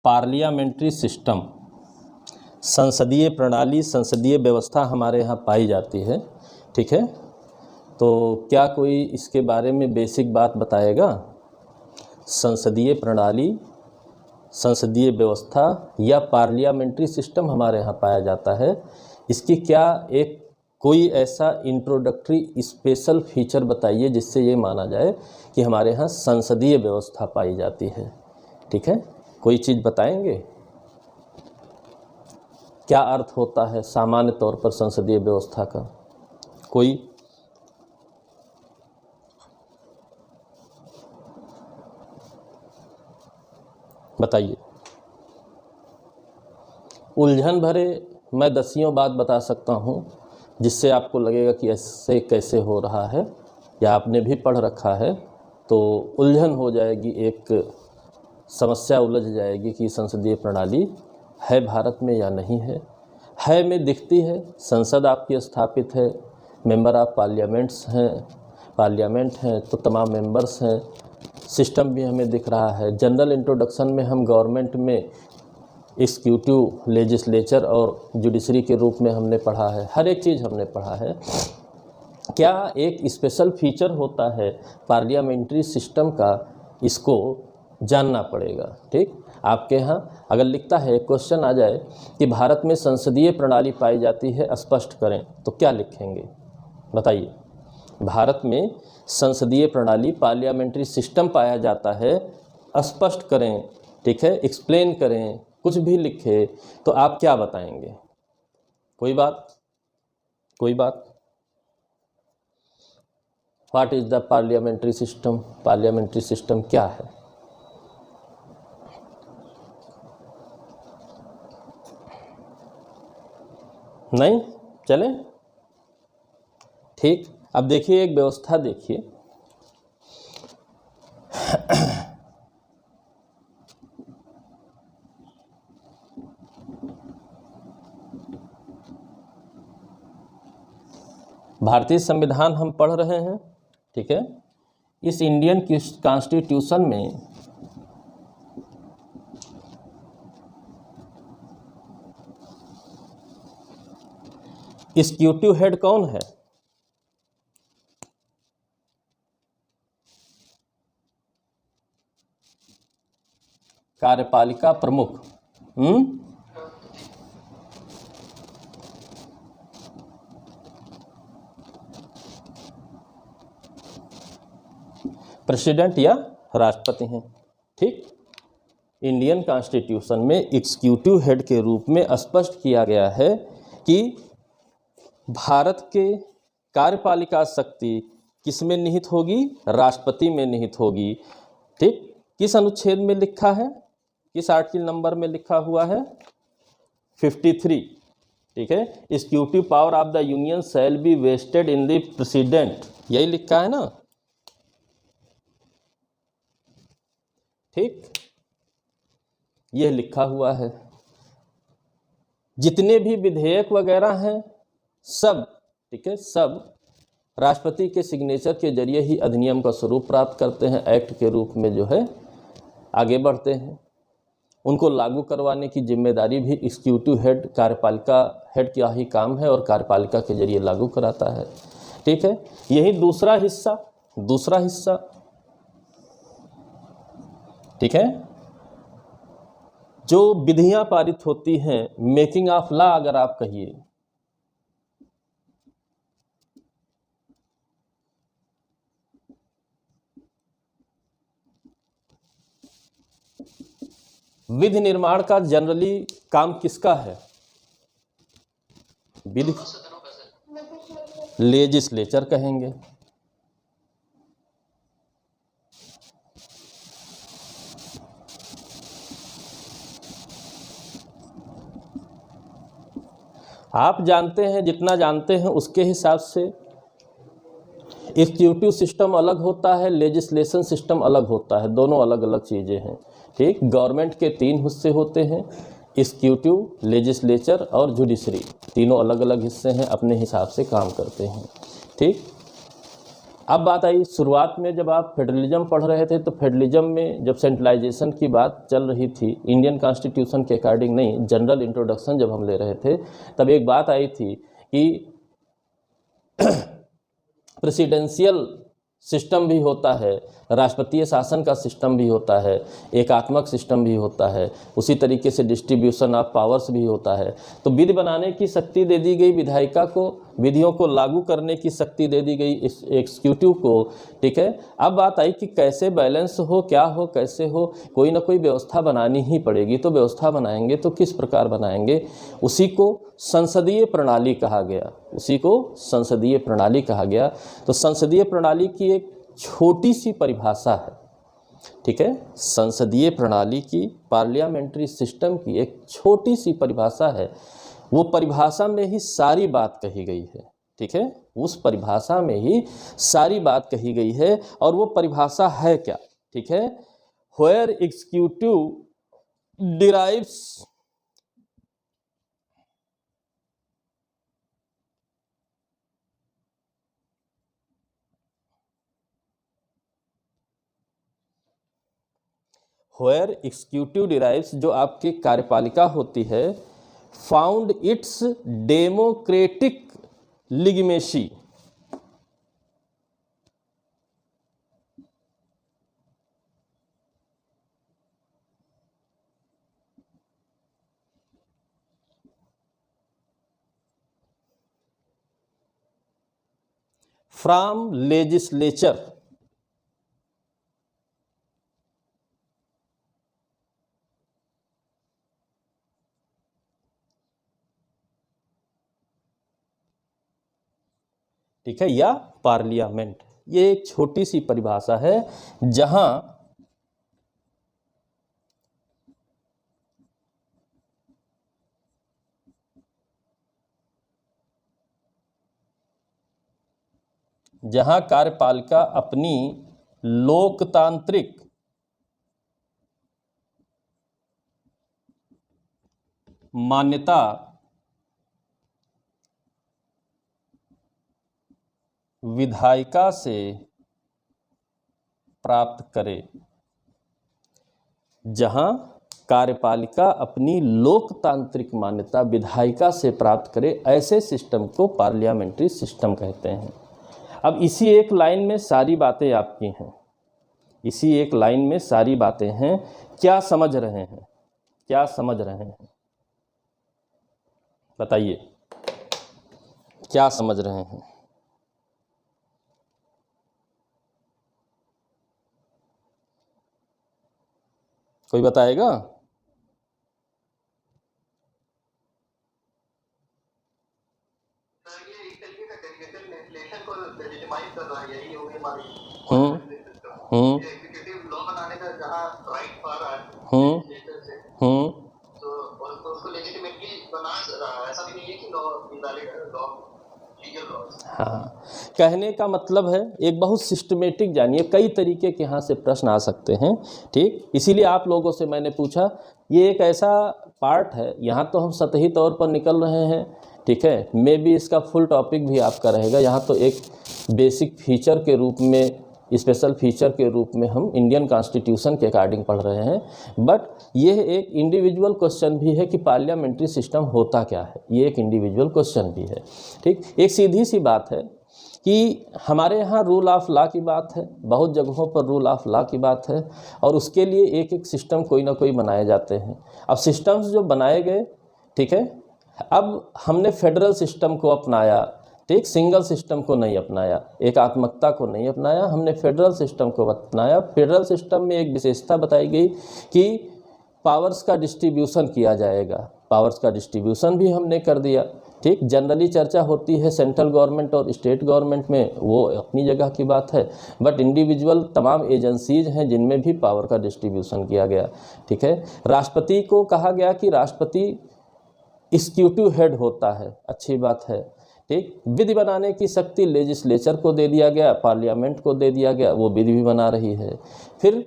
Parliamentary system, संसदीय प्रणाली, संसदीय व्यवस्था हमारे यहाँ पाई जाती है। ठीक है, तो क्या कोई इसके बारे में बेसिक बात बताएगा? संसदीय प्रणाली, संसदीय व्यवस्था या पार्लियामेंट्री सिस्टम हमारे यहाँ पाया जाता है, इसकी क्या एक कोई ऐसा इंट्रोडक्टरी स्पेशल फीचर बताइए जिससे ये माना जाए कि हमारे यहाँ संसदीय व्यवस्था पाई जाती है। ठीक है, कोई चीज़ बताएंगे? क्या अर्थ होता है सामान्य तौर पर संसदीय व्यवस्था का? कोई बताइए। उलझन भरे मैं दसियों बात बता सकता हूँ जिससे आपको लगेगा कि ऐसे कैसे हो रहा है, या आपने भी पढ़ रखा है तो उलझन हो जाएगी, एक समस्या उलझ जाएगी कि संसदीय प्रणाली है भारत में या नहीं है। है में दिखती है, संसद आपकी स्थापित है, मेंबर ऑफ पार्लियामेंट हैं तो तमाम मेंबर्स हैं, सिस्टम भी हमें दिख रहा है। जनरल इंट्रोडक्शन में हम गवर्नमेंट में एग्जीक्यूटिव, लेजिस्लेचर और जुडिशरी के रूप में हमने पढ़ा है, हर एक चीज़ हमने पढ़ा है। क्या एक स्पेशल फीचर होता है पार्लियामेंट्री सिस्टम का, इसको जानना पड़ेगा। ठीक, आपके यहाँ अगर लिखता है, क्वेश्चन आ जाए कि भारत में संसदीय प्रणाली पाई जाती है, स्पष्ट करें, तो क्या लिखेंगे बताइए? भारत में संसदीय प्रणाली, पार्लियामेंट्री सिस्टम पाया जाता है, स्पष्ट करें। ठीक है, एक्सप्लेन करें, कुछ भी लिखे तो आप क्या बताएंगे? कोई बात? कोई बात? What is the parliamentary system? Parliamentary system क्या है? नहीं चले? ठीक, अब देखिए एक व्यवस्था देखिए। भारतीय संविधान हम पढ़ रहे हैं। ठीक है, इस इंडियन कॉन्स्टिट्यूशन में एग्जीक्यूटिव हेड कौन है? कार्यपालिका प्रमुख। प्रेसिडेंट या राष्ट्रपति हैं। ठीक, इंडियन कॉन्स्टिट्यूशन में एग्जीक्यूटिव हेड के रूप में स्पष्ट किया गया है कि भारत के कार्यपालिका शक्ति किस में निहित होगी? राष्ट्रपति में निहित होगी। ठीक, किस अनुच्छेद में लिखा है? किस आर्टिकल नंबर में लिखा हुआ है? 53। ठीक है, executive power of the union shall be vested in the president, यही लिखा है ना? ठीक, यह लिखा हुआ है। जितने भी विधेयक वगैरह हैं सब, ठीक है, सब राष्ट्रपति के सिग्नेचर के जरिए ही अधिनियम का स्वरूप प्राप्त करते हैं, एक्ट के रूप में जो है आगे बढ़ते हैं। उनको लागू करवाने की जिम्मेदारी भी एग्जीक्यूटिव हेड, कार्यपालिका हेड का ही काम है और कार्यपालिका के जरिए लागू कराता है। ठीक है, यही दूसरा हिस्सा। ठीक है, जो विधियां पारित होती हैं, मेकिंग ऑफ लॉ अगर आप कहिए, विधि निर्माण का जनरली काम किसका है? विधि लेजिस्लेचर कहेंगे। आप जानते हैं, जितना जानते हैं उसके हिसाब से एग्जीक्यूटिव सिस्टम अलग होता है, लेजिस्लेशन सिस्टम अलग होता है, दोनों अलग अलग चीज़ें हैं। ठीक, गवर्नमेंट के 3 हिस्से होते हैं, एग्जीक्यूटिव, लेजिस्लेचर और जुडिशरी, तीनों अलग अलग हिस्से हैं, अपने हिसाब से काम करते हैं। ठीक, अब बात आई शुरुआत में जब आप फेडरलिज्म पढ़ रहे थे, तो फेडरलिज्म में जब सेंट्रलाइजेशन की बात चल रही थी, इंडियन कॉन्स्टिट्यूशन के अकॉर्डिंग नहीं, जनरल इंट्रोडक्शन जब हम ले रहे थे, तब एक बात आई थी कि प्रेसिडेंशियल सिस्टम भी होता है, राष्ट्रपतीय शासन का सिस्टम भी होता है, एकात्मक सिस्टम भी होता है, उसी तरीके से डिस्ट्रीब्यूशन ऑफ पावर्स भी होता है। तो विधि बनाने की शक्ति दे दी गई विधायिका को, विधियों को लागू करने की शक्ति दे दी गई इस एग्जीक्यूटिव को, ठीक है। अब बात आई कि कैसे बैलेंस हो, क्या हो, कैसे हो, कोई ना कोई व्यवस्था बनानी ही पड़ेगी। तो व्यवस्था बनाएंगे तो किस प्रकार बनाएंगे, उसी को संसदीय प्रणाली कहा गया, उसी को संसदीय प्रणाली कहा गया। तो संसदीय प्रणाली की एक छोटी सी परिभाषा है, ठीक है, संसदीय प्रणाली की, पार्लियामेंट्री सिस्टम की एक छोटी सी परिभाषा है। वो परिभाषा में ही सारी बात कही गई है, ठीक है, उस परिभाषा में ही सारी बात कही गई है। और वो परिभाषा है क्या, ठीक है, where executive derives where executive derives, जो आपकी कार्यपालिका होती है, found its democratic legitimacy, from legislature, ठीक है, या पार्लियामेंट। ये एक छोटी सी परिभाषा है जहां कार्यपालिका अपनी लोकतांत्रिक मान्यता विधायिका से प्राप्त करे, जहां कार्यपालिका अपनी लोकतांत्रिक मान्यता विधायिका से प्राप्त करे, ऐसे सिस्टम को पार्लियामेंट्री सिस्टम कहते हैं। अब इसी एक लाइन में सारी बातें आपकी हैं, इसी एक लाइन में सारी बातें हैं। क्या समझ रहे हैं, क्या समझ रहे हैं, बताइए, क्या समझ रहे हैं? कोई बताएगा? हाँ, कहने का मतलब है एक बहुत सिस्टमेटिक, जानिए कई तरीके के यहाँ से प्रश्न आ सकते हैं, ठीक। इसीलिए आप लोगों से मैंने पूछा, ये एक ऐसा पार्ट है, यहाँ तो हम सतही तौर पर निकल रहे हैं, ठीक है, मे बी इसका फुल टॉपिक भी आपका रहेगा। यहाँ तो एक बेसिक फीचर के रूप में, स्पेशल फीचर के रूप में हम इंडियन कॉन्स्टिट्यूशन के अकॉर्डिंग पढ़ रहे हैं। बट ये एक इंडिविजुअल क्वेश्चन भी है कि पार्लियामेंट्री सिस्टम होता क्या है, ये एक इंडिविजुअल क्वेश्चन भी है, ठीक। एक सीधी सी बात है कि हमारे यहाँ रूल ऑफ लॉ की बात है, बहुत जगहों पर रूल ऑफ लॉ की बात है, और उसके लिए एक एक सिस्टम कोई ना कोई बनाए जाते हैं। अब सिस्टम्स जो बनाए गए, ठीक है, अब हमने फेडरल सिस्टम को अपनाया, ठीक, सिंगल सिस्टम को नहीं अपनाया, एकात्मकता को नहीं अपनाया, हमने फेडरल सिस्टम को अपनाया। फेडरल सिस्टम में एक विशेषता बताई गई कि पावर्स का डिस्ट्रीब्यूशन किया जाएगा, पावर्स का डिस्ट्रीब्यूशन भी हमने कर दिया, ठीक। जनरली चर्चा होती है सेंट्रल गवर्नमेंट और स्टेट गवर्नमेंट में, वो अपनी जगह की बात है, बट इंडिविजुअल तमाम एजेंसीज हैं जिनमें भी पावर का डिस्ट्रीब्यूशन किया गया, ठीक है। राष्ट्रपति को कहा गया कि राष्ट्रपति एग्जीक्यूटिव हेड होता है, अच्छी बात है, ठीक। विधि बनाने की शक्ति लेजिस्लेचर को दे दिया गया, पार्लियामेंट को दे दिया गया, वो विधि भी बना रही है। फिर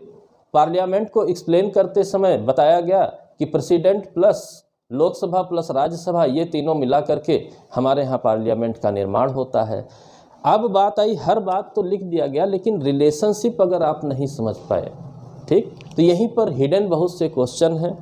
पार्लियामेंट को एक्सप्लेन करते समय बताया गया कि president plus Lok Sabha plus Rajya Sabha, ये तीनों मिला करके हमारे यहाँ पार्लियामेंट का निर्माण होता है। अब बात आई, हर बात तो लिख दिया गया लेकिन रिलेशनशिप अगर आप नहीं समझ पाए, ठीक, तो यहीं पर हिडन बहुत से क्वेश्चन हैं।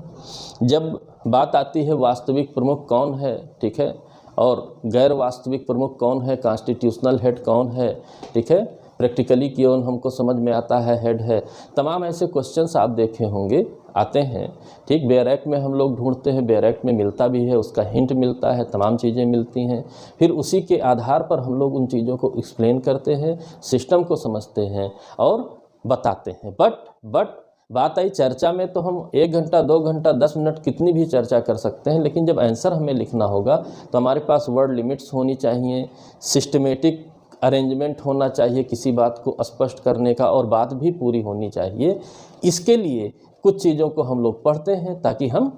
जब बात आती है वास्तविक प्रमुख कौन है, ठीक है, और गैर वास्तविक प्रमुख कौन है, कॉन्स्टिट्यूशनल हेड कौन है, ठीक है, प्रैक्टिकली क्यों हमको समझ में आता है हेड है, तमाम ऐसे क्वेश्चंस आप देखे होंगे आते हैं, ठीक। बैरक में हम लोग ढूंढते हैं, बैरक में मिलता भी है, उसका हिंट मिलता है, तमाम चीज़ें मिलती हैं, फिर उसी के आधार पर हम लोग उन चीज़ों को एक्सप्लेन करते हैं, सिस्टम को समझते हैं और बताते हैं। बट बात आई चर्चा में, तो हम 1 घंटा 2 घंटा 10 मिनट कितनी भी चर्चा कर सकते हैं, लेकिन जब आंसर हमें लिखना होगा तो हमारे पास वर्ड लिमिट्स होनी चाहिए, सिस्टमेटिक अरेंजमेंट होना चाहिए किसी बात को स्पष्ट करने का, और बात भी पूरी होनी चाहिए। इसके लिए कुछ चीज़ों को हम लोग पढ़ते हैं ताकि हम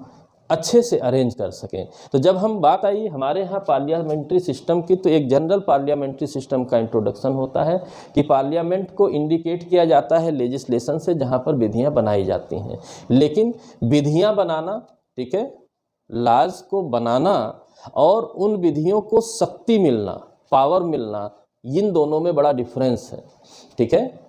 अच्छे से अरेंज कर सकें। तो जब हम बात आई हमारे यहाँ पार्लियामेंट्री सिस्टम की, तो एक जनरल पार्लियामेंट्री सिस्टम का इंट्रोडक्शन होता है कि पार्लियामेंट को इंडिकेट किया जाता है लेजिस्लेशन से, जहाँ पर विधियाँ बनाई जाती हैं। लेकिन विधियाँ बनाना, ठीक है, लॉज को बनाना और उन विधियों को शक्ति मिलना, पावर मिलना, इन दोनों में बड़ा डिफरेंस है, ठीक है।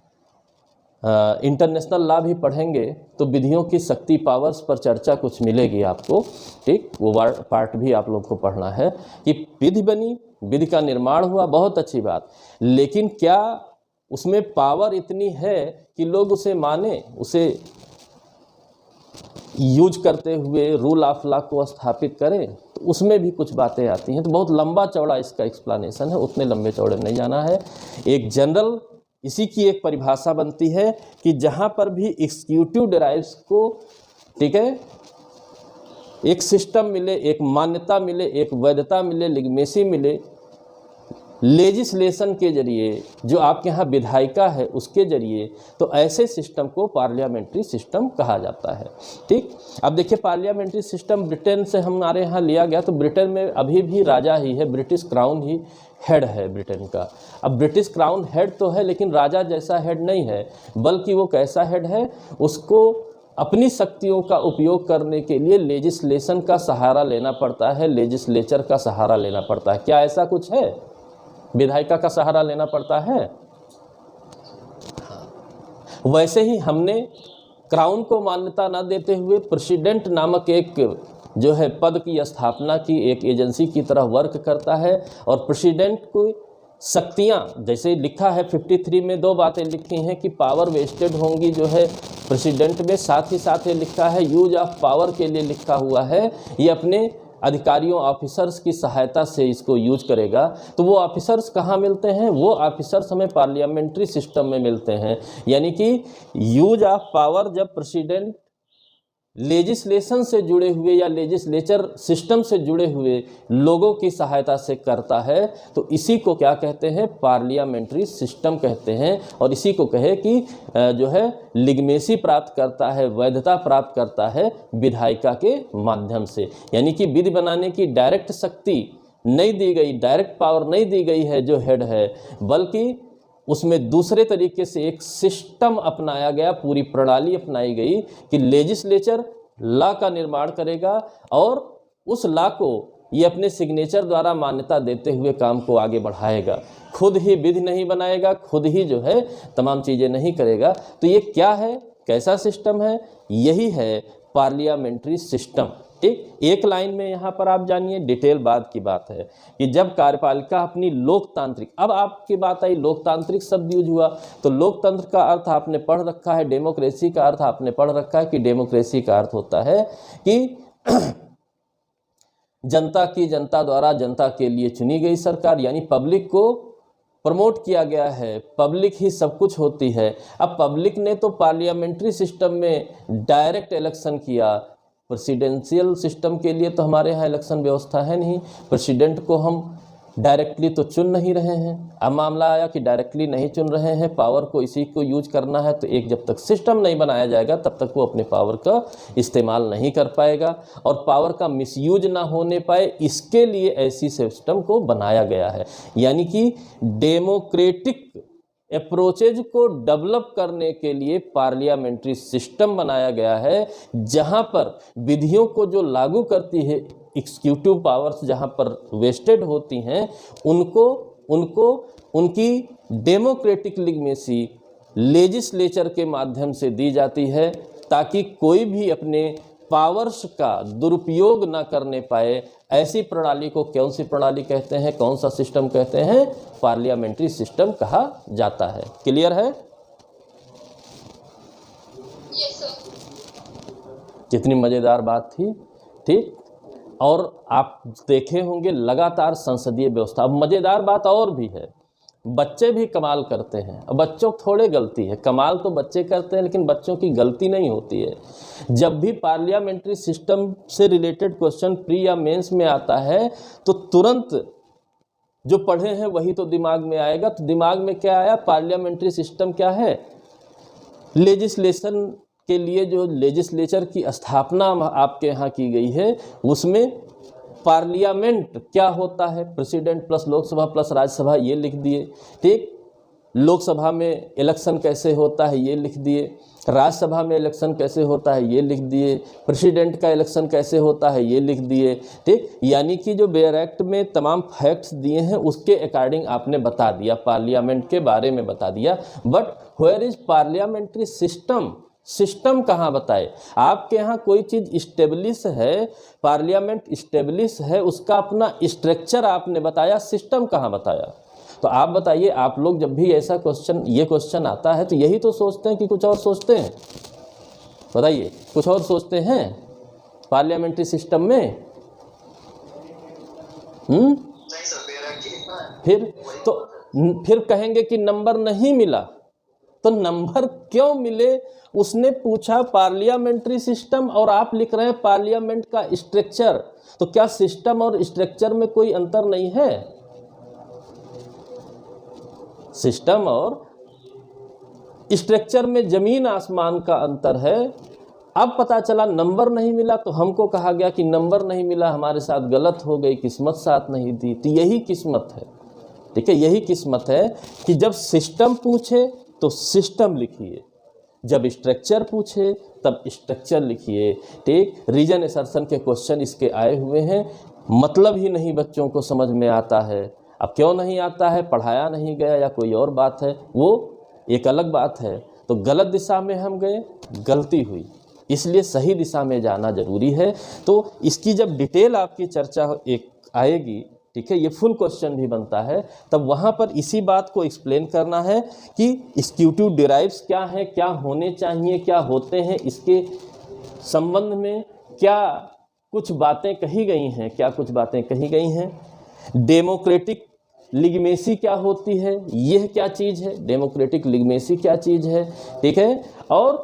इंटरनेशनल लॉ भी पढ़ेंगे तो विधियों की शक्ति, पावर्स पर चर्चा कुछ मिलेगी आपको, ठीक, वो पार्ट भी आप लोग को पढ़ना है कि विधि बनी, विधि का निर्माण हुआ, बहुत अच्छी बात, लेकिन क्या उसमें पावर इतनी है कि लोग उसे माने, उसे यूज करते हुए रूल ऑफ लॉ को स्थापित करें, तो उसमें भी कुछ बातें आती हैं। तो बहुत लंबा चौड़ा इसका एक्सप्लेनेशन है, उतने लंबे चौड़े नहीं जाना है। एक जनरल इसी की एक परिभाषा बनती है कि जहाँ पर भी एग्जीक्यूटिव डिराइव्स को, ठीक है, एक सिस्टम मिले, एक मान्यता मिले, एक वैधता मिले, लिगमेसी मिले, लेजिस्लेशन के जरिए, जो आपके यहाँ विधायिका है उसके जरिए, तो ऐसे सिस्टम को पार्लियामेंट्री सिस्टम कहा जाता है, ठीक। अब देखिए पार्लियामेंट्री सिस्टम ब्रिटेन से हमारे यहाँ लिया गया, तो ब्रिटेन में अभी भी राजा ही है, ब्रिटिश क्राउन ही हेड है ब्रिटेन का। अब ब्रिटिश क्राउन हेड तो है लेकिन राजा जैसा हेड नहीं है, बल्कि वो कैसा हेड है, उसको अपनी शक्तियों का उपयोग करने के लिए लेजिस्लेशन का सहारा लेना पड़ता है, लेजिस्लेचर का सहारा लेना पड़ता है। क्या ऐसा कुछ है? विधायिका का सहारा लेना पड़ता है। वैसे ही हमने क्राउन को मान्यता न देते हुए प्रेसिडेंट नामक एक जो है पद की स्थापना की, एक एजेंसी की तरह वर्क करता है, और प्रेसिडेंट को शक्तियाँ, जैसे लिखा है 53 में 2 बातें लिखी हैं कि पावर वेस्टेड होंगी जो है प्रेसिडेंट में, साथ ही साथ ये लिखा है यूज ऑफ पावर के लिए लिखा हुआ है, ये अपने अधिकारियों, ऑफिसर्स की सहायता से इसको यूज करेगा। तो वो ऑफिसर्स कहाँ मिलते हैं? वो ऑफिसर्स हमें पार्लियामेंट्री सिस्टम में मिलते हैं। यानी कि यूज ऑफ पावर जब प्रेसिडेंट लेजिस्लेशन से जुड़े हुए या लेजिस्लेचर सिस्टम से जुड़े हुए लोगों की सहायता से करता है, तो इसी को क्या कहते हैं? पार्लियामेंट्री सिस्टम कहते हैं। और इसी को कहे कि जो है लिगमेसी प्राप्त करता है, वैधता प्राप्त करता है विधायिका के माध्यम से। यानी कि विधि बनाने की डायरेक्ट शक्ति नहीं दी गई, डायरेक्ट पावर नहीं दी गई है जो हेड है, बल्कि उसमें दूसरे तरीके से एक सिस्टम अपनाया गया, पूरी प्रणाली अपनाई गई कि लेजिस्लेचर लॉ का निर्माण करेगा और उस लॉ को ये अपने सिग्नेचर द्वारा मान्यता देते हुए काम को आगे बढ़ाएगा। खुद ही विधि नहीं बनाएगा, खुद ही जो है तमाम चीज़ें नहीं करेगा। तो ये क्या है, कैसा सिस्टम है? यही है पार्लियामेंट्री सिस्टम। ठीक, एक लाइन में यहाँ पर आप जानिए, डिटेल बाद की बात है कि जब कार्यपालिका अपनी लोकतांत्रिक, अब आपकी बात आई लोकतांत्रिक शब्द यूज हुआ, तो लोकतंत्र का अर्थ आपने पढ़ रखा है, डेमोक्रेसी का अर्थ आपने पढ़ रखा है कि डेमोक्रेसी का अर्थ होता है कि जनता द्वारा जनता के लिए चुनी गई सरकार, यानी पब्लिक को प्रमोट किया गया है, पब्लिक ही सब कुछ होती है। अब पब्लिक ने तो पार्लियामेंट्री सिस्टम में डायरेक्ट इलेक्शन किया, प्रेसिडेंशियल सिस्टम के लिए तो हमारे यहाँ इलेक्शन व्यवस्था है नहीं, प्रेसिडेंट को हम डायरेक्टली तो चुन नहीं रहे हैं। अब मामला आया कि डायरेक्टली नहीं चुन रहे हैं, पावर को इसी को यूज करना है, तो एक जब तक सिस्टम नहीं बनाया जाएगा तब तक वो अपने पावर का इस्तेमाल नहीं कर पाएगा और पावर का मिसयूज ना होने पाए, इसके लिए ऐसी सिस्टम को बनाया गया है। यानी कि डेमोक्रेटिक अप्रोचेज को डेवलप करने के लिए पार्लियामेंट्री सिस्टम बनाया गया है, जहां पर विधियों को जो लागू करती है एग्जीक्यूटिव पावर्स, जहां पर वेस्टेड होती हैं, उनको उनकी डेमोक्रेटिक लिगमेसी लेजिस्लेचर के माध्यम से दी जाती है, ताकि कोई भी अपने पावर्स का दुरुपयोग ना करने पाए। ऐसी प्रणाली को कौन सी प्रणाली कहते हैं, कौन सा सिस्टम कहते हैं? पार्लियामेंट्री सिस्टम कहा जाता है। क्लियर है? कितनी मज़ेदार बात थी, ठीक। और आप देखे होंगे लगातार संसदीय व्यवस्था। अब मज़ेदार बात और भी है, बच्चे भी कमाल करते हैं। अब बच्चों को थोड़े गलती है, कमाल तो बच्चे करते हैं, लेकिन बच्चों की गलती नहीं होती है। जब भी पार्लियामेंट्री सिस्टम से रिलेटेड क्वेश्चन प्री या मेंस में आता है तो तुरंत जो पढ़े हैं वही तो दिमाग में आएगा। तो दिमाग में क्या आया? पार्लियामेंट्री सिस्टम क्या है? लेजिस्लेशन के लिए जो लेजिस्लेचर की स्थापना आपके यहाँ की गई है, उसमें पार्लियामेंट क्या होता है? President plus Lok Sabha plus Rajya Sabha, ये लिख दिए, ठीक। लोकसभा में इलेक्शन कैसे होता है, ये लिख दिए। राज्यसभा में इलेक्शन कैसे होता है, ये लिख दिए। प्रेसिडेंट का इलेक्शन कैसे होता है, ये लिख दिए, ठीक। यानी कि जो बेयर एक्ट में तमाम फैक्ट्स दिए हैं उसके अकॉर्डिंग आपने बता दिया, पार्लियामेंट के बारे में बता दिया। But where is parliamentary system? System कहाँ बताए? आपके यहाँ कोई चीज़ इस्टेब्लिश है, पार्लियामेंट इस्टेब्लिश है, उसका अपना स्ट्रक्चर आपने बताया, सिस्टम कहाँ बताया? तो आप बताइए, आप लोग जब भी ऐसा क्वेश्चन, ये क्वेश्चन आता है तो यही तो सोचते हैं कि कुछ और सोचते हैं? बताइए, कुछ और सोचते हैं पार्लियामेंट्री सिस्टम में? फिर कहेंगे कि नंबर नहीं मिला। तो नंबर क्यों मिले? उसने पूछा पार्लियामेंट्री सिस्टम और आप लिख रहे हैं पार्लियामेंट का स्ट्रक्चर। तो क्या सिस्टम और स्ट्रक्चर में कोई अंतर नहीं है? सिस्टम और स्ट्रक्चर में जमीन आसमान का अंतर है। अब पता चला नंबर नहीं मिला, तो हमको कहा गया कि नंबर नहीं मिला, हमारे साथ गलत हो गई, किस्मत साथ नहीं दी। तो यही किस्मत है, ठीक है, यही किस्मत है कि जब सिस्टम पूछे तो सिस्टम लिखिए, जब स्ट्रक्चर पूछे तब स्ट्रक्चर लिखिए, ठीक। रीजन असर्शन के क्वेश्चन इसके आए हुए हैं, मतलब ही नहीं बच्चों को समझ में आता है। अब क्यों नहीं आता है? पढ़ाया नहीं गया या कोई और बात है, वो एक अलग बात है। तो गलत दिशा में हम गए, गलती हुई, इसलिए सही दिशा में जाना जरूरी है। तो इसकी जब डिटेल आपकी चर्चा एक आएगी, ठीक है, ये फुल क्वेश्चन भी बनता है, तब वहाँ पर इसी बात को एक्सप्लेन करना है कि एक्जीक्यूटिव डिराइव्स क्या है, क्या होने चाहिए, क्या होते हैं, इसके संबंध में क्या कुछ बातें कही गई हैं, क्या कुछ बातें कही गई हैं। डेमोक्रेटिक लिगमेसी क्या होती है, यह क्या चीज़ है, डेमोक्रेटिक लिगमेसी क्या चीज़ है, ठीक है, और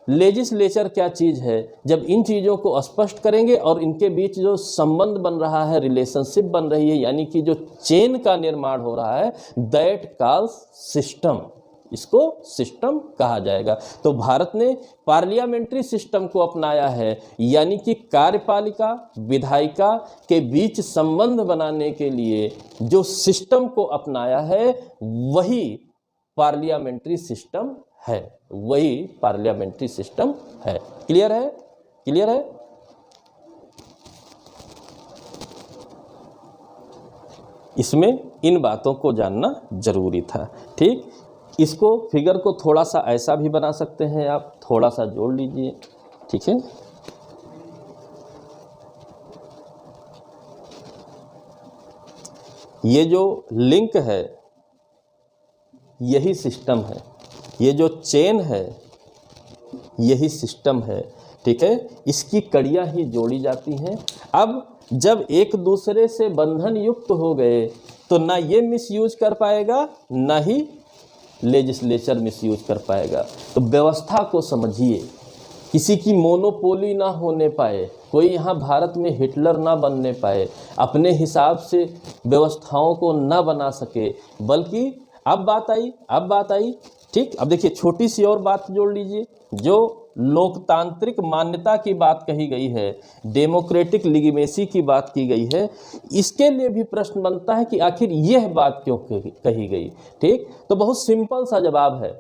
लेजिस्लेचर क्या चीज़ है। जब इन चीज़ों को स्पष्ट करेंगे और इनके बीच जो संबंध बन रहा है, रिलेशनशिप बन रही है, यानी कि जो चेन का निर्माण हो रहा है, दैट कॉल्स सिस्टम, इसको सिस्टम कहा जाएगा। तो भारत ने पार्लियामेंट्री सिस्टम को अपनाया है, यानी कि कार्यपालिका विधायिका के बीच संबंध बनाने के लिए जो सिस्टम को अपनाया है वही पार्लियामेंट्री सिस्टम है, वही पार्लियामेंट्री सिस्टम है। क्लियर है? क्लियर है? इसमें इन बातों को जानना जरूरी था, ठीक। इसको फिगर को थोड़ा सा ऐसा भी बना सकते हैं आप, थोड़ा सा जोड़ लीजिए, ठीक है। ये जो लिंक है यही सिस्टम है, ये जो चेन है यही सिस्टम है, ठीक है। इसकी कड़ियाँ ही जोड़ी जाती हैं। अब जब एक दूसरे से बंधन युक्त हो गए तो ना ये मिसयूज कर पाएगा, ना ही लेजिस्लेचर मिसयूज कर पाएगा। तो व्यवस्था को समझिए, किसी की मोनोपोली ना होने पाए, कोई यहाँ भारत में हिटलर ना बनने पाए, अपने हिसाब से व्यवस्थाओं को ना बना सके, बल्कि अब बात आई, ठीक। अब देखिए छोटी सी और बात जोड़ लीजिए, जो लोकतांत्रिक मान्यता की बात कही गई है, डेमोक्रेटिक लिगमेसी की बात की गई है, इसके लिए भी प्रश्न बनता है कि आखिर यह बात क्यों कही गई, ठीक। तो बहुत सिंपल सा जवाब है,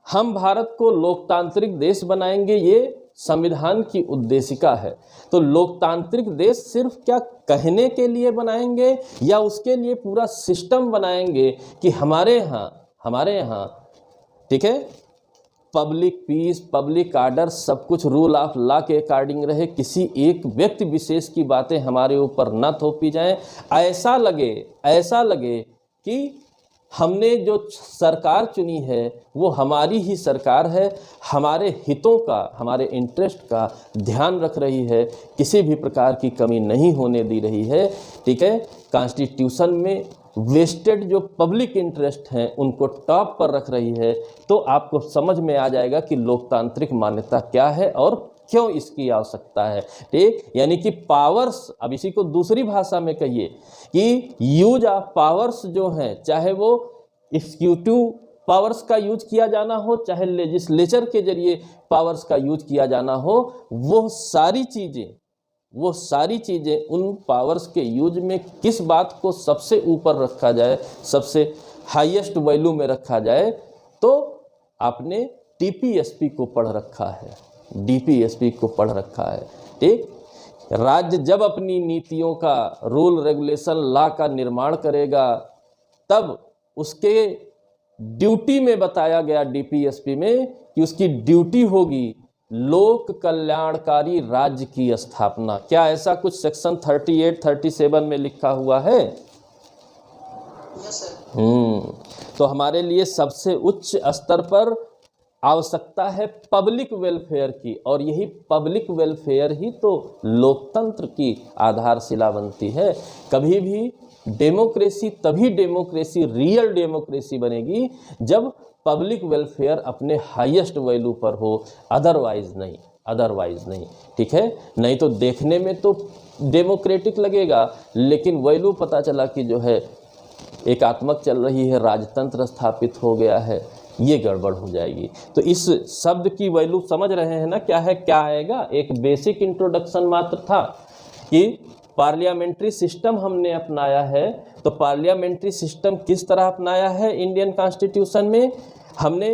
हम भारत को लोकतांत्रिक देश बनाएंगे, ये संविधान की उद्देशिका है। तो लोकतांत्रिक देश सिर्फ क्या कहने के लिए बनाएंगे या उसके लिए पूरा सिस्टम बनाएंगे कि हमारे यहाँ ठीक है पब्लिक पीस, पब्लिक आर्डर, सब कुछ रूल ऑफ लॉ के अकॉर्डिंग रहे, किसी एक व्यक्ति विशेष की बातें हमारे ऊपर न थोपी जाएं, ऐसा लगे कि हमने जो सरकार चुनी है वो हमारी ही सरकार है, हमारे हितों का, हमारे इंटरेस्ट का ध्यान रख रही है, किसी भी प्रकार की कमी नहीं होने दी रही है। ठीक है, कॉन्स्टिट्यूशन में वेस्टेड जो पब्लिक इंटरेस्ट हैं उनको टॉप पर रख रही है। तो आपको समझ में आ जाएगा कि लोकतांत्रिक मान्यता क्या है और क्यों इसकी आवश्यकता है। ठीक, यानी कि पावर्स, अब इसी को दूसरी भाषा में कहिए कि यूज ऑफ पावर्स जो हैं, चाहे वो एग्जीक्यूटिव पावर्स का यूज किया जाना हो, चाहे लेजिस्लेचर के जरिए पावर्स का यूज किया जाना हो, वो सारी चीज़ें उन पावर्स के यूज में किस बात को सबसे ऊपर रखा जाए, सबसे हाईएस्ट वैल्यू में रखा जाए। तो आपने टीपीएसपी को पढ़ रखा है, डीपीएसपी को पढ़ रखा है। ठीक, राज्य जब अपनी नीतियों का, रूल रेगुलेशन, लॉ का निर्माण करेगा तब उसके ड्यूटी में बताया गया डीपीएसपी में कि उसकी ड्यूटी होगी लोक कल्याणकारी राज्य की स्थापना। क्या ऐसा कुछ सेक्शन 38, 37 में लिखा हुआ है? तो हमारे लिए सबसे उच्च स्तर पर आवश्यकता है पब्लिक वेलफेयर की, और यही पब्लिक वेलफेयर ही तो लोकतंत्र की आधारशिला बनती है। कभी भी डेमोक्रेसी, तभी डेमोक्रेसी, रियल डेमोक्रेसी बनेगी जब पब्लिक वेलफेयर अपने हाईएस्ट वैल्यू पर हो, अदरवाइज नहीं। ठीक है, नहीं तो देखने में तो डेमोक्रेटिक लगेगा, लेकिन वैल्यू पता चला कि जो है एकात्मक चल रही है, राजतंत्र स्थापित हो गया है, ये गड़बड़ हो जाएगी। तो इस शब्द की वैल्यू समझ रहे हैं ना, क्या है, क्या आएगा। एक बेसिक इंट्रोडक्शन मात्र था कि पार्लियामेंट्री सिस्टम हमने अपनाया है। तो पार्लियामेंट्री सिस्टम किस तरह अपनाया है इंडियन कॉन्स्टिट्यूशन में? हमने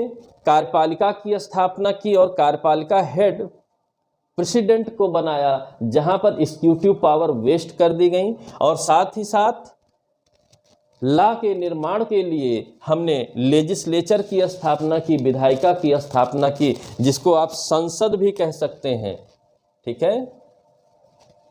कार्यपालिका की स्थापना की और कार्यपालिका हेड प्रेसिडेंट को बनाया, जहां पर एग्जीक्यूटिव पावर वेस्ट कर दी गई, और साथ ही साथ लॉ के निर्माण के लिए हमने लेजिस्लेचर की स्थापना की, विधायिका की स्थापना की, जिसको आप संसद भी कह सकते हैं। ठीक है,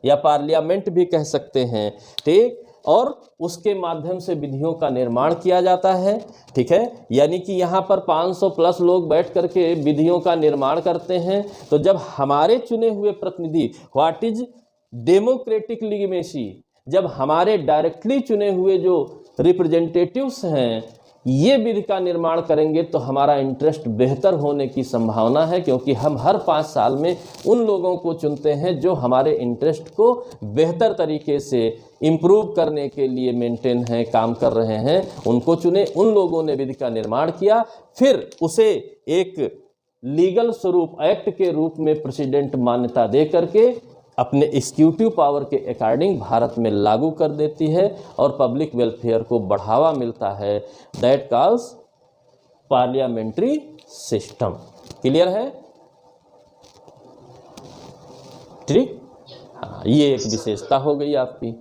या पार्लियामेंट भी कह सकते हैं। ठीक, और उसके माध्यम से विधियों का निर्माण किया जाता है। ठीक है, यानी कि यहाँ पर 500 प्लस लोग बैठ करके विधियों का निर्माण करते हैं। तो जब हमारे चुने हुए प्रतिनिधि, व्हाट इज डेमोक्रेटिक लिजिमेसी, जब हमारे डायरेक्टली चुने हुए जो रिप्रेजेंटेटिव्स हैं ये विधि का निर्माण करेंगे, तो हमारा इंटरेस्ट बेहतर होने की संभावना है, क्योंकि हम हर 5 साल में उन लोगों को चुनते हैं जो हमारे इंटरेस्ट को बेहतर तरीके से इम्प्रूव करने के लिए मेंटेन हैं, काम कर रहे हैं, उनको चुने। उन लोगों ने विधि का निर्माण किया, फिर उसे एक लीगल स्वरूप, एक्ट के रूप में प्रेसिडेंट मान्यता दे करके अपने एग्जीक्यूटिव पावर के अकॉर्डिंग भारत में लागू कर देती है और पब्लिक वेलफेयर को बढ़ावा मिलता है। That calls parliamentary system. Clear है? ठीक, हाँ, ये एक विशेषता हो गई आपकी।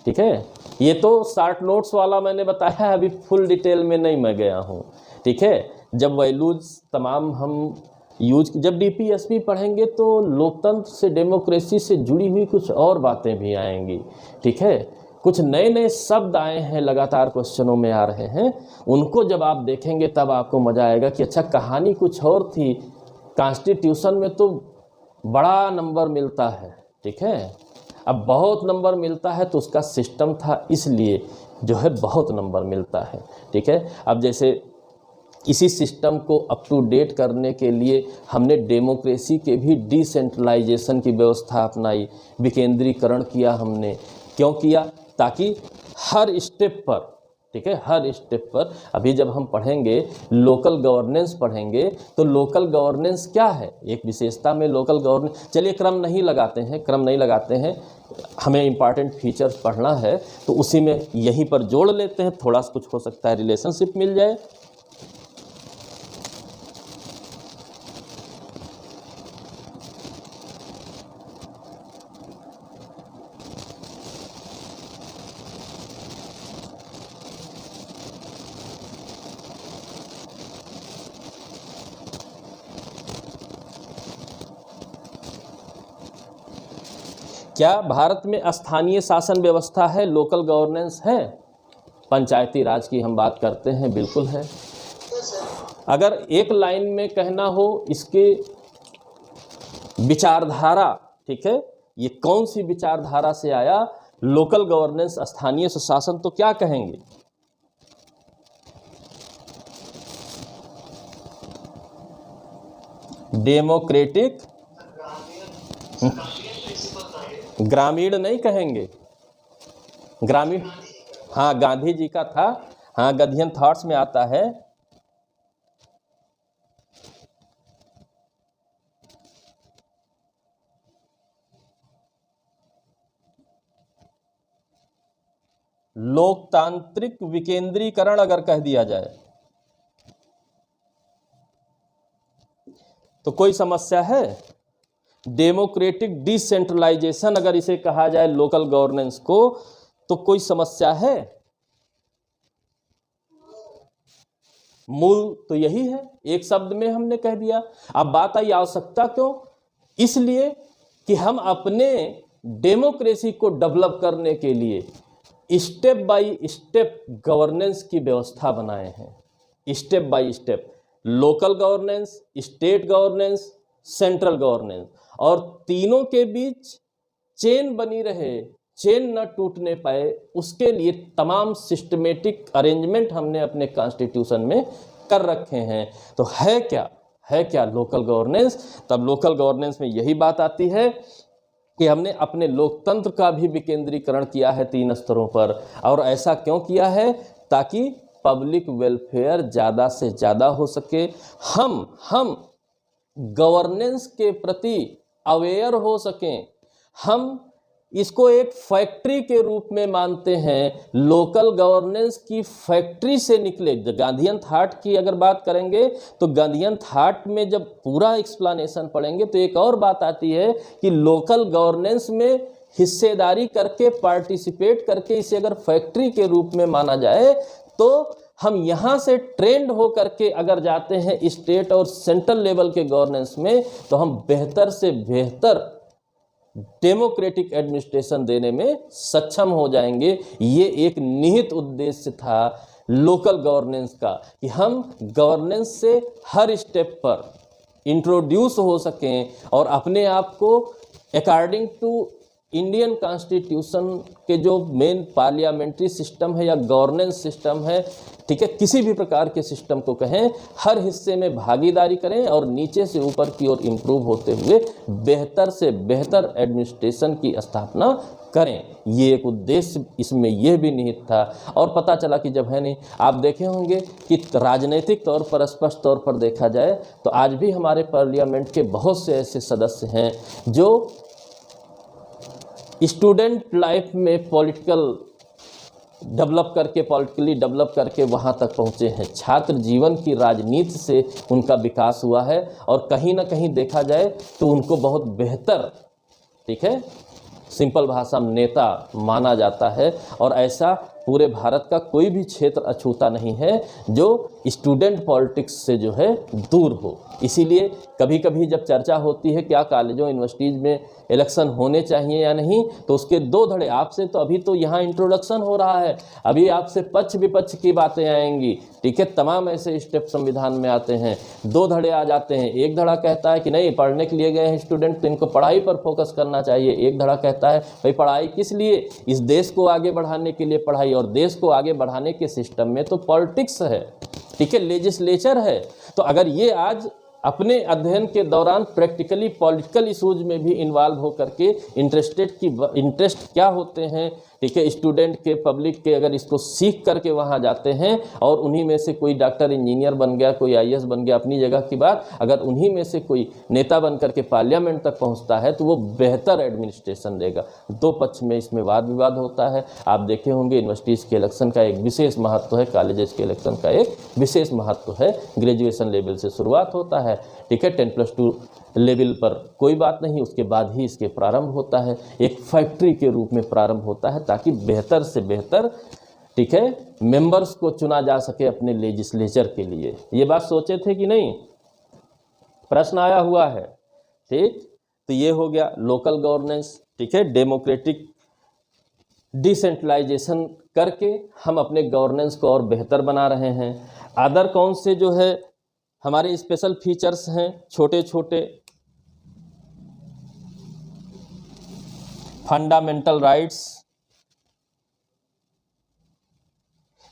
ठीक है, ये तो शॉर्ट नोट्स वाला मैंने बताया है, अभी फुल डिटेल में नहीं मैं गया हूँ। ठीक है, जब वैल्यूज तमाम हम जब डीपीएसपी पढ़ेंगे तो लोकतंत्र से, डेमोक्रेसी से जुड़ी हुई कुछ और बातें भी आएंगी। ठीक है, कुछ नए नए शब्द आए हैं, लगातार क्वेश्चनों में आ रहे हैं, उनको जब आप देखेंगे तब आपको मज़ा आएगा कि अच्छा कहानी कुछ और थी। कॉन्स्टिट्यूशन में तो बड़ा नंबर मिलता है। ठीक है, अब बहुत नंबर मिलता है तो उसका सिस्टम था, इसलिए जो है बहुत नंबर मिलता है। ठीक है, अब जैसे इसी सिस्टम को अप टू डेट करने के लिए हमने डेमोक्रेसी के भी डिसेंट्रलाइजेशन की व्यवस्था अपनाई, विकेंद्रीकरण किया हमने। क्यों किया? ताकि हर स्टेप पर, ठीक है, हर स्टेप पर, अभी जब हम पढ़ेंगे लोकल गवर्नेंस पढ़ेंगे तो लोकल गवर्नेंस क्या है, एक विशेषता में लोकल गवर्नेंस, चलिए क्रम नहीं लगाते हैं, हमें इम्पॉर्टेंट फीचर्स पढ़ना है तो उसी में यहीं पर जोड़ लेते हैं, थोड़ा सा कुछ हो सकता है रिलेशनशिप मिल जाए। क्या भारत में स्थानीय शासन व्यवस्था है, लोकल गवर्नेंस है? पंचायती राज की हम बात करते हैं, बिल्कुल है। अगर एक लाइन में कहना हो इसके विचारधारा, ठीक है, ये कौन सी विचारधारा से आया लोकल गवर्नेंस, स्थानीय सुशासन, तो क्या कहेंगे? डेमोक्रेटिक, ग्रामीण नहीं कहेंगे, ग्रामीण, हाँ गांधी जी का था, हाँ गांधीयन थॉट्स में आता है। लोकतांत्रिक विकेंद्रीकरण अगर कह दिया जाए तो कोई समस्या है? डेमोक्रेटिक डिसेंट्रलाइजेशन अगर इसे कहा जाए लोकल गवर्नेंस को, तो कोई समस्या है? मूल तो यही है, एक शब्द में हमने कह दिया। अब बात आई आवश्यकता क्यों? इसलिए कि हम अपने डेमोक्रेसी को डेवलप करने के लिए स्टेप बाय स्टेप गवर्नेंस की व्यवस्था बनाए हैं। Step by step local governance, state governance, central governance, और तीनों के बीच चेन बनी रहे, चेन न टूटने पाए, उसके लिए तमाम सिस्टमेटिक अरेंजमेंट हमने अपने कॉन्स्टिट्यूशन में कर रखे हैं। तो है क्या लोकल गवर्नेंस? तब लोकल गवर्नेंस में यही बात आती है कि हमने अपने लोकतंत्र का भी विकेंद्रीकरण किया है 3 स्तरों पर। और ऐसा क्यों किया है? ताकि पब्लिक वेलफेयर ज़्यादा से ज़्यादा हो सके, हम गवर्नेंस के प्रति अवेयर हो सकें। हम इसको एक फैक्ट्री के रूप में मानते हैं, लोकल गवर्नेंस की फैक्ट्री से निकले। गांधीयन थॉट की अगर बात करेंगे तो गांधीयन थॉट में जब पूरा एक्सप्लेनेशन पढ़ेंगे तो एक और बात आती है कि लोकल गवर्नेंस में हिस्सेदारी करके, पार्टिसिपेट करके, इसे अगर फैक्ट्री के रूप में माना जाए तो हम यहाँ से ट्रेंड हो करके अगर जाते हैं स्टेट और सेंट्रल लेवल के गवर्नेंस में, तो हम बेहतर से बेहतर डेमोक्रेटिक एडमिनिस्ट्रेशन देने में सक्षम हो जाएंगे। ये एक निहित उद्देश्य था लोकल गवर्नेंस का, कि हम गवर्नेंस से हर स्टेप पर इंट्रोड्यूस हो सकें और अपने आप को अकॉर्डिंग टू इंडियन कॉन्स्टिट्यूशन के जो मेन पार्लियामेंट्री सिस्टम है या गवर्नेंस सिस्टम है, ठीक है, किसी भी प्रकार के सिस्टम को कहें, हर हिस्से में भागीदारी करें और नीचे से ऊपर की ओर इम्प्रूव होते हुए बेहतर से बेहतर एडमिनिस्ट्रेशन की स्थापना करें। ये एक उद्देश्य इसमें यह भी निहित था। और पता चला कि जब है नहीं, आप देखे होंगे कि राजनीतिक तौर पर, स्पष्ट तौर पर देखा जाए तो आज भी हमारे पार्लियामेंट के बहुत से ऐसे सदस्य हैं जो स्टूडेंट लाइफ में पॉलिटिकली डेवलप करके वहाँ तक पहुँचे हैं। छात्र जीवन की राजनीति से उनका विकास हुआ है और कहीं ना कहीं देखा जाए तो उनको बहुत बेहतर, ठीक है, सिंपल भाषा में नेता माना जाता है। और ऐसा पूरे भारत का कोई भी क्षेत्र अछूता नहीं है जो स्टूडेंट पॉलिटिक्स से जो है दूर हो। इसीलिए कभी कभी जब चर्चा होती है क्या कॉलेजों यूनिवर्सिटीज़ में इलेक्शन होने चाहिए या नहीं, तो उसके 2 धड़े आपसे, तो अभी तो यहाँ इंट्रोडक्शन हो रहा है, अभी आपसे पक्ष विपक्ष की बातें आएंगी, ठीक है, तमाम ऐसे स्टेप संविधान में आते हैं। 2 धड़े आ जाते हैं। एक धड़ा कहता है कि नहीं, पढ़ने के लिए गए हैं स्टूडेंट तो इनको पढ़ाई पर फोकस करना चाहिए। एक धड़ा कहता है भाई पढ़ाई किस लिए, इस देश को आगे बढ़ाने के लिए पढ़ाई, और देश को आगे बढ़ाने के सिस्टम में तो पॉलिटिक्स है, ठीक है, लेजिस्लेचर है। तो अगर ये आज अपने अध्ययन के दौरान प्रैक्टिकली पॉलिटिकल इशूज में भी इन्वॉल्व हो करके इंटरेस्ट क्या होते हैं, ठीक है, स्टूडेंट के, पब्लिक के, अगर इसको सीख करके वहाँ जाते हैं और उन्हीं में से कोई डॉक्टर इंजीनियर बन गया, कोई IAS बन गया, अपनी जगह की बात, अगर उन्हीं में से कोई नेता बन करके पार्लियामेंट तक पहुँचता है तो वो बेहतर एडमिनिस्ट्रेशन देगा। 2 पक्ष में इसमें वाद विवाद होता है। आप देखे होंगे यूनिवर्सिटीज़ के इलेक्शन का एक विशेष महत्व है, कॉलेजेस के इलेक्शन का एक विशेष महत्व है। ग्रेजुएशन लेवल से शुरुआत होता है, ठीक है, 10+2 लेवल पर कोई बात नहीं, उसके बाद ही इसके प्रारंभ होता है। एक फैक्ट्री के रूप में प्रारंभ होता है ताकि बेहतर से बेहतर, ठीक है, मेंबर्स को चुना जा सके अपने लेजिस्लेचर के लिए। ये बात सोचे थे कि नहीं? प्रश्न आया हुआ है, ठीक। तो ये हो गया लोकल गवर्नेंस, ठीक है, डेमोक्रेटिक डिसेंट्रलाइजेशन करके हम अपने गवर्नेंस को और बेहतर बना रहे हैं। अदर कौन से जो है हमारे स्पेशल फीचर्स हैं, छोटे छोटे फंडामेंटल राइट्स,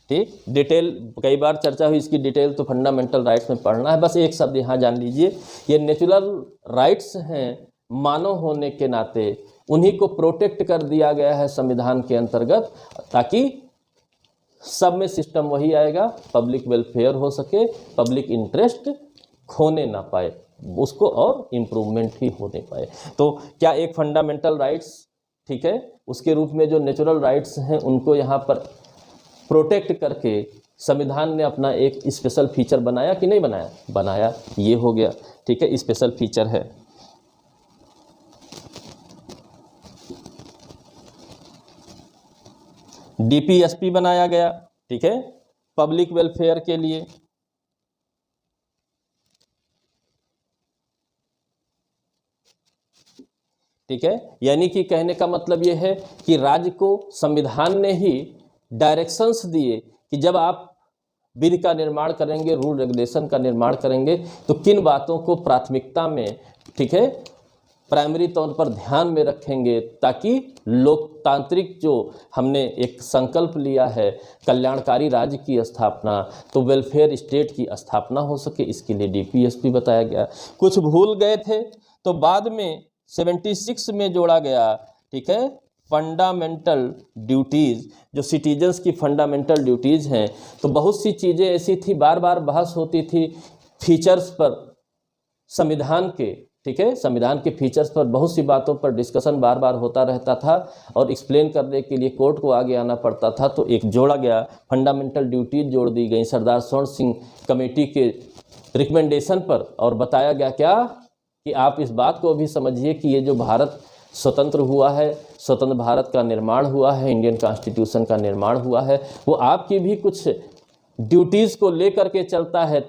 ठीक, डिटेल कई बार चर्चा हुई इसकी, डिटेल तो फंडामेंटल राइट्स में पढ़ना है, बस एक शब्द यहाँ जान लीजिए, ये नेचुरल राइट्स हैं, मानव होने के नाते उन्हीं को प्रोटेक्ट कर दिया गया है संविधान के अंतर्गत, ताकि सब में सिस्टम वही आएगा, पब्लिक वेलफेयर हो सके, पब्लिक इंटरेस्ट खोने ना पाए उसको और इम्प्रूवमेंट ही होने पाए। तो क्या एक फंडामेंटल राइट्स, ठीक है, उसके रूप में जो नेचुरल राइट्स हैं उनको यहाँ पर प्रोटेक्ट करके संविधान ने अपना एक स्पेशल फीचर बनाया कि नहीं बनाया? बनाया, ये हो गया, ठीक है, स्पेशल फीचर है। डीपीएसपी बनाया गया, ठीक है, पब्लिक वेलफेयर के लिए। ठीक है, यानी कि कहने का मतलब यह है कि राज्य को संविधान ने ही डायरेक्शंस दिए कि जब आप विधि का निर्माण करेंगे, रूल रेगुलेशन का निर्माण करेंगे, तो किन बातों को प्राथमिकता में, ठीक है, प्राइमरी तौर पर ध्यान में रखेंगे, ताकि लोकतांत्रिक जो हमने एक संकल्प लिया है कल्याणकारी राज्य की स्थापना, तो वेलफेयर स्टेट की स्थापना हो सके, इसके लिए डीपीएसपी बताया गया। कुछ भूल गए थे तो बाद में 76 में जोड़ा गया, ठीक है, फंडामेंटल ड्यूटीज़, जो सिटीजन्स की फंडामेंटल ड्यूटीज़ हैं। तो बहुत सी चीज़ें ऐसी थी, बार बार बहस होती थी फीचर्स पर संविधान के, ठीक है, संविधान के फीचर्स पर बहुत सी बातों पर डिस्कशन बार बार होता रहता था और एक्सप्लेन करने के लिए कोर्ट को आगे आना पड़ता था। तो एक जोड़ा गया, फंडामेंटल ड्यूटीज जोड़ दी गई सरदार स्वर्ण सिंह कमेटी के रिकमेंडेशन पर, और बताया गया क्या कि आप इस बात को भी समझिए कि ये जो भारत स्वतंत्र हुआ है, स्वतंत्र भारत का निर्माण हुआ है, इंडियन कॉन्स्टिट्यूशन का निर्माण हुआ है, वो आपकी भी कुछ ड्यूटीज़ को लेकर के चलता है,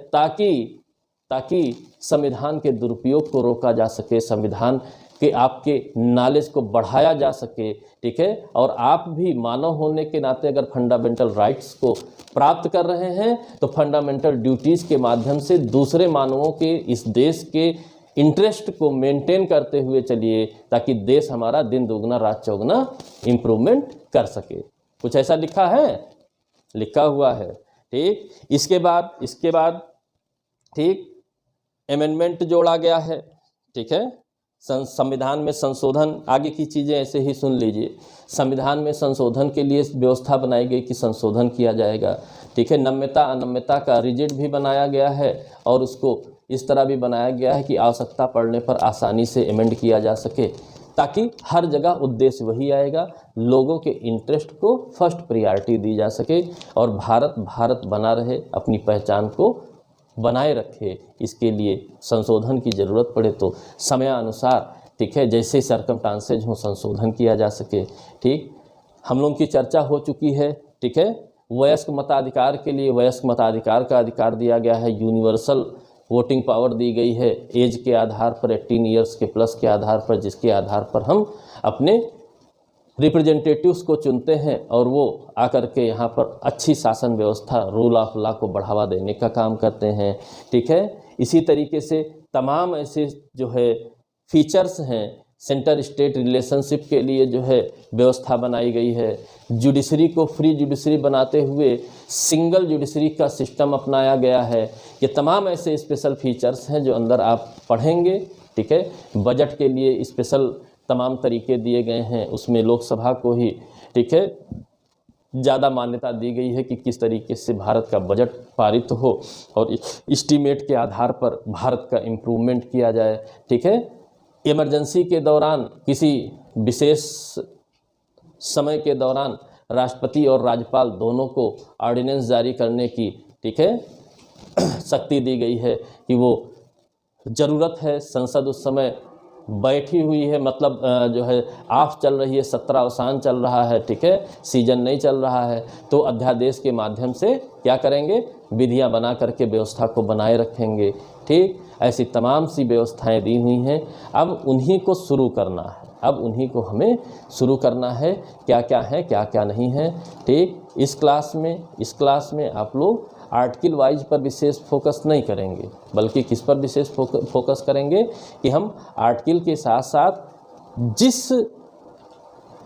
ताकि संविधान के दुरुपयोग को रोका जा सके, संविधान के आपके नॉलेज को बढ़ाया जा सके, ठीक है, और आप भी मानव होने के नाते अगर फंडामेंटल राइट्स को प्राप्त कर रहे हैं तो फंडामेंटल ड्यूटीज़ के माध्यम से दूसरे मानवों के, इस देश के इंटरेस्ट को मेंटेन करते हुए चलिए, ताकि देश हमारा दिन दुगना रात चौगुना इम्प्रूवमेंट कर सके। कुछ ऐसा लिखा है, लिखा हुआ है, ठीक। इसके बाद ठीक अमेंडमेंट जोड़ा गया है, ठीक है, संविधान में संशोधन, आगे की चीज़ें ऐसे ही सुन लीजिए। संविधान में संशोधन के लिए व्यवस्था बनाई गई कि संशोधन किया जाएगा, ठीक है। नम्यता अनम्यता का रिजिड भी बनाया गया है, और उसको इस तरह भी बनाया गया है कि आवश्यकता पड़ने पर आसानी से अमेंड किया जा सके, ताकि हर जगह उद्देश्य वही आएगा, लोगों के इंटरेस्ट को फर्स्ट प्रायोरिटी दी जा सके और भारत भारत बना रहे, अपनी पहचान को बनाए रखे। इसके लिए संशोधन की ज़रूरत पड़े तो समयानुसार, ठीक है, जैसे सर्कमस्टांसेज हो संशोधन किया जा सके, ठीक। हम लोगों की चर्चा हो चुकी है, ठीक है। वयस्क मताधिकार के लिए वयस्क मताधिकार का अधिकार दिया गया है, यूनिवर्सल वोटिंग पावर दी गई है, एज के आधार पर 18 ईयर्स के प्लस के आधार पर, जिसके आधार पर हम अपने रिप्रेजेंटेटिव्स को चुनते हैं और वो आकर के यहाँ पर अच्छी शासन व्यवस्था, रूल ऑफ लॉ को बढ़ावा देने का काम करते हैं, ठीक है। इसी तरीके से तमाम ऐसे जो है फीचर्स हैं, सेंटर स्टेट रिलेशनशिप के लिए जो है व्यवस्था बनाई गई है। जुडिशरी को फ्री जुडिशरी बनाते हुए सिंगल जुडिशरी का सिस्टम अपनाया गया है। ये तमाम ऐसे स्पेशल फीचर्स हैं जो अंदर आप पढ़ेंगे, ठीक है। बजट के लिए स्पेशल तमाम तरीके दिए गए हैं, उसमें लोकसभा को ही, ठीक है, ज़्यादा मान्यता दी गई है कि किस तरीके से भारत का बजट पारित हो और एस्टीमेट के आधार पर भारत का इम्प्रूवमेंट किया जाए, ठीक है। इमरजेंसी के दौरान, किसी विशेष समय के दौरान राष्ट्रपति और राज्यपाल दोनों को ऑर्डिनेंस जारी करने की, ठीक है, शक्ति दी गई है कि वो ज़रूरत है। संसद उस समय बैठी हुई है, मतलब जो है ऑफ चल रही है, सत्रावसान चल रहा है, ठीक है, सीजन नहीं चल रहा है, तो अध्यादेश के माध्यम से क्या करेंगे, विधियां बना करके व्यवस्था को बनाए रखेंगे, ठीक। ऐसी तमाम सी व्यवस्थाएं दी हुई हैं, अब उन्हीं को शुरू करना है। अब उन्हीं को हमें शुरू करना है, क्या क्या है क्या क्या नहीं है। ठीक, इस क्लास में आप लोग आर्टिकल वाइज पर विशेष फोकस नहीं करेंगे, बल्कि किस पर विशेष फोकस करेंगे कि हम आर्टिकल के साथ साथ जिस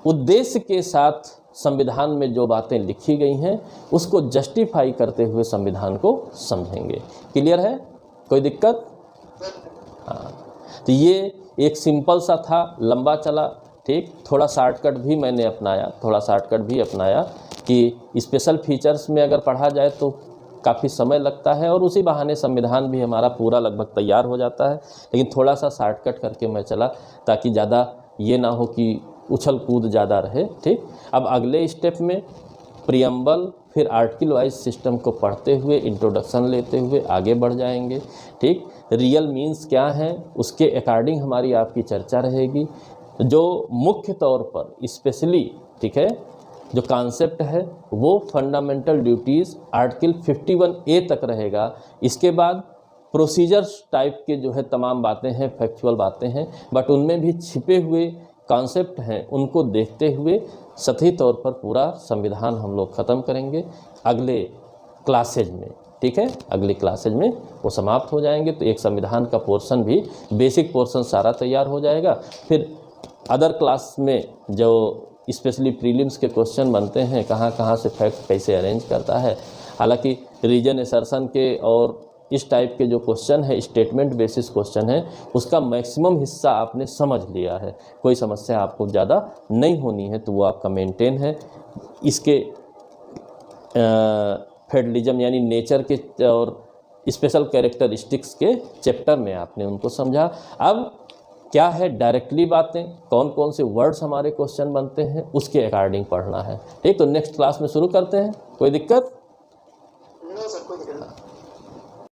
उद्देश्य के साथ संविधान में जो बातें लिखी गई हैं उसको जस्टिफाई करते हुए संविधान को समझेंगे। क्लियर है? कोई दिक्कत? हाँ, तो ये एक सिंपल सा था, लंबा चला। ठीक, थोड़ा शॉर्टकट भी मैंने अपनाया कि स्पेशल फीचर्स में अगर पढ़ा जाए तो काफ़ी समय लगता है और उसी बहाने संविधान भी हमारा पूरा लगभग तैयार हो जाता है, लेकिन थोड़ा सा शॉर्टकट करके मैं चला ताकि ज़्यादा ये ना हो कि उछल कूद ज़्यादा रहे। ठीक, अब अगले स्टेप में प्रियम्बल फिर आर्टिकल वाइज सिस्टम को पढ़ते हुए इंट्रोडक्शन लेते हुए आगे बढ़ जाएंगे। ठीक, रियल मीन्स क्या है उसके अकॉर्डिंग हमारी आपकी चर्चा रहेगी। जो मुख्य तौर पर स्पेशली, ठीक है, जो कॉन्सेप्ट है वो फंडामेंटल ड्यूटीज़ आर्टिकल 51A तक रहेगा। इसके बाद प्रोसीजर्स टाइप के जो है तमाम बातें हैं, फैक्चुअल बातें हैं, बट उनमें भी छिपे हुए कॉन्सेप्ट हैं, उनको देखते हुए सही तौर पर पूरा संविधान हम लोग ख़त्म करेंगे अगले क्लासेज में। ठीक है, अगली क्लासेज में वो समाप्त हो जाएंगे, तो एक संविधान का पोर्शन भी, बेसिक पोर्शन सारा तैयार हो जाएगा। फिर अदर क्लास में जो स्पेशली प्रीलिम्स के क्वेश्चन बनते हैं, कहाँ कहाँ से फैक्ट कैसे अरेंज करता है, हालांकि रीजन असर्शन के और इस टाइप के जो क्वेश्चन है, स्टेटमेंट बेसिस क्वेश्चन है, उसका मैक्सिमम हिस्सा आपने समझ लिया है, कोई समस्या आपको ज़्यादा नहीं होनी है, तो वो आपका मेंटेन है। इसके फेडरलिज्म यानी नेचर के और स्पेशल कैरेक्टरिस्टिक्स के चैप्टर में आपने उनको समझा। अब क्या है डायरेक्टली बातें, कौन कौन से वर्ड्स हमारे क्वेश्चन बनते हैं, उसके अकॉर्डिंग पढ़ना है। ठीक, तो नेक्स्ट क्लास में शुरू करते हैं। कोई दिक्कत?